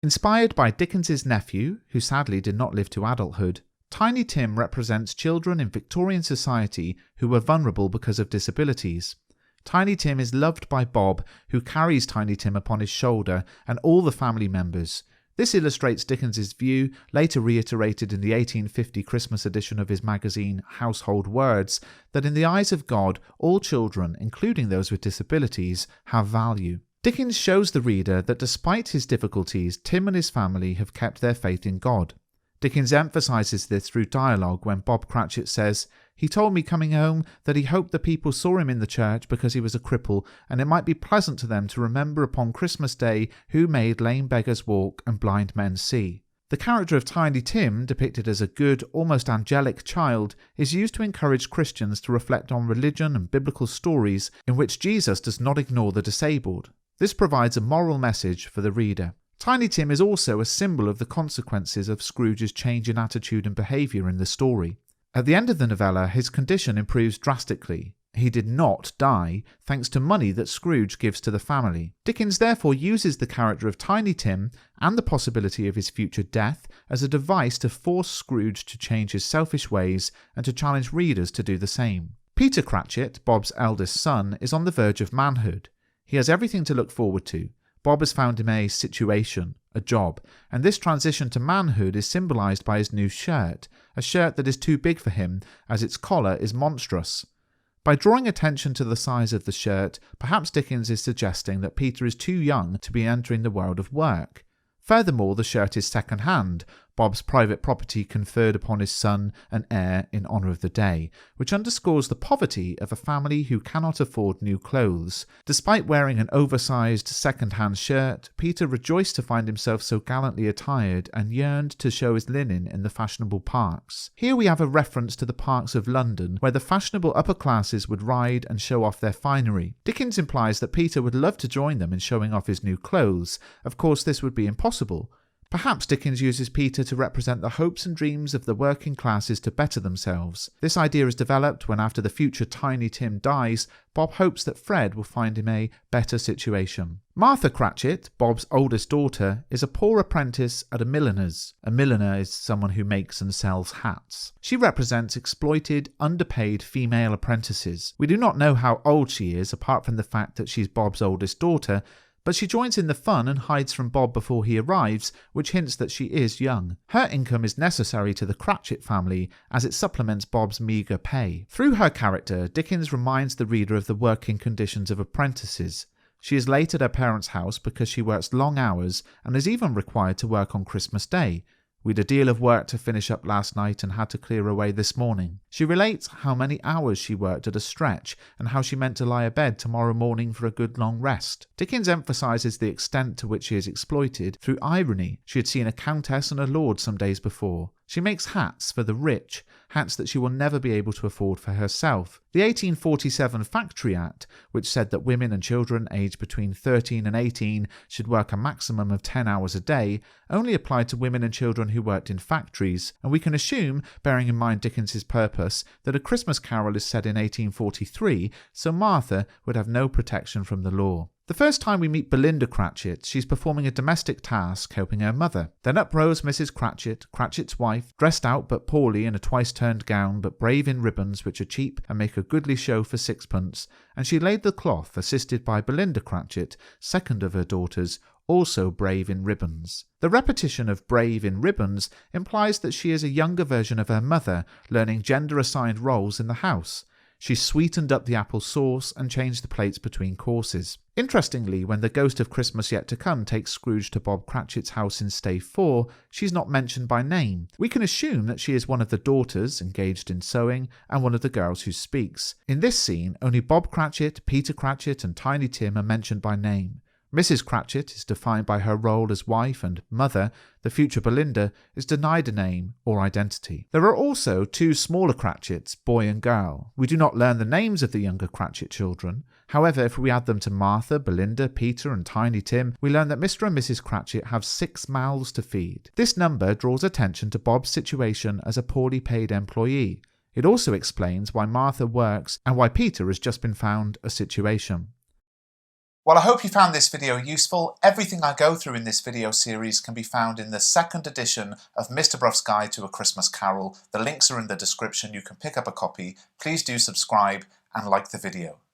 Inspired by Dickens's nephew, who sadly did not live to adulthood, Tiny Tim represents children in Victorian society who were vulnerable because of disabilities. Tiny Tim is loved by Bob, who carries Tiny Tim upon his shoulder, and all the family members. This illustrates Dickens's view, later reiterated in the 1850 Christmas edition of his magazine Household Words, that in the eyes of God, all children, including those with disabilities, have value. Dickens shows the reader that despite his difficulties, Tim and his family have kept their faith in God. Dickens emphasises this through dialogue when Bob Cratchit says, "He told me coming home that he hoped the people saw him in the church because he was a cripple, and it might be pleasant to them to remember upon Christmas Day who made lame beggars walk and blind men see." The character of Tiny Tim, depicted as a good, almost angelic child, is used to encourage Christians to reflect on religion and biblical stories in which Jesus does not ignore the disabled. This provides a moral message for the reader. Tiny Tim is also a symbol of the consequences of Scrooge's change in attitude and behaviour in the story. At the end of the novella, his condition improves drastically. He did not die, thanks to money that Scrooge gives to the family. Dickens therefore uses the character of Tiny Tim and the possibility of his future death as a device to force Scrooge to change his selfish ways and to challenge readers to do the same. Peter Cratchit, Bob's eldest son, is on the verge of manhood. He has everything to look forward to. Bob has found him a situation, a job, and this transition to manhood is symbolised by his new shirt, a shirt that is too big for him as its collar is monstrous. By drawing attention to the size of the shirt, perhaps Dickens is suggesting that Peter is too young to be entering the world of work. Furthermore, the shirt is second-hand, Bob's private property conferred upon his son and heir in honour of the day, which underscores the poverty of a family who cannot afford new clothes. Despite wearing an oversized second-hand shirt, Peter rejoiced to find himself so gallantly attired and yearned to show his linen in the fashionable parks. Here we have a reference to the parks of London, where the fashionable upper classes would ride and show off their finery. Dickens implies that Peter would love to join them in showing off his new clothes. Of course, this would be impossible. Perhaps Dickens uses Peter to represent the hopes and dreams of the working classes to better themselves. This idea is developed when, after the future Tiny Tim dies, Bob hopes that Fred will find him a better situation. Martha Cratchit, Bob's oldest daughter, is a poor apprentice at a milliner's. A milliner is someone who makes and sells hats. She represents exploited, underpaid female apprentices. We do not know how old she is, apart from the fact that she's Bob's oldest daughter, but she joins in the fun and hides from Bob before he arrives, which hints that she is young. Her income is necessary to the Cratchit family as it supplements Bob's meagre pay. Through her character, Dickens reminds the reader of the working conditions of apprentices. She is late at her parents' house because she works long hours and is even required to work on Christmas Day. "We'd a deal of work to finish up last night and had to clear away this morning." She relates how many hours she worked at a stretch and how she meant to lie abed tomorrow morning for a good long rest. Dickens emphasises the extent to which she is exploited through irony. She had seen a countess and a lord some days before. She makes hats for the rich, hats that she will never be able to afford for herself. The 1847 Factory Act, which said that women and children aged between 13 and 18 should work a maximum of 10 hours a day, only applied to women and children who worked in factories, and we can assume, bearing in mind Dickens's purpose, that A Christmas Carol is set in 1843, so Martha would have no protection from the law. The first time we meet Belinda Cratchit, she's performing a domestic task, helping her mother. Then up rose Mrs. Cratchit, Cratchit's wife, dressed out but poorly in a twice-turned gown, but brave in ribbons which are cheap and make a goodly show for sixpence, and she laid the cloth, assisted by Belinda Cratchit, second of her daughters, also brave in ribbons. The repetition of brave in ribbons implies that she is a younger version of her mother, learning gender-assigned roles in the house. She sweetened up the apple sauce and changed the plates between courses. Interestingly, when the ghost of Christmas Yet to Come takes Scrooge to Bob Cratchit's house in Stave 4, she's not mentioned by name. We can assume that she is one of the daughters engaged in sewing and one of the girls who speaks. In this scene, only Bob Cratchit, Peter Cratchit and Tiny Tim are mentioned by name. Mrs. Cratchit is defined by her role as wife, and Mother, the future Belinda, is denied a name or identity. There are also two smaller Cratchits, boy and girl. We do not learn the names of the younger Cratchit children. However, if we add them to Martha, Belinda, Peter and Tiny Tim, we learn that Mr. and Mrs. Cratchit have 6 mouths to feed. This number draws attention to Bob's situation as a poorly paid employee. It also explains why Martha works and why Peter has just been found a situation. Well, I hope you found this video useful. Everything I go through in this video series can be found in the second edition of Mr. Bruff's Guide to A Christmas Carol. The links are in the description. You can pick up a copy. Please do subscribe and like the video.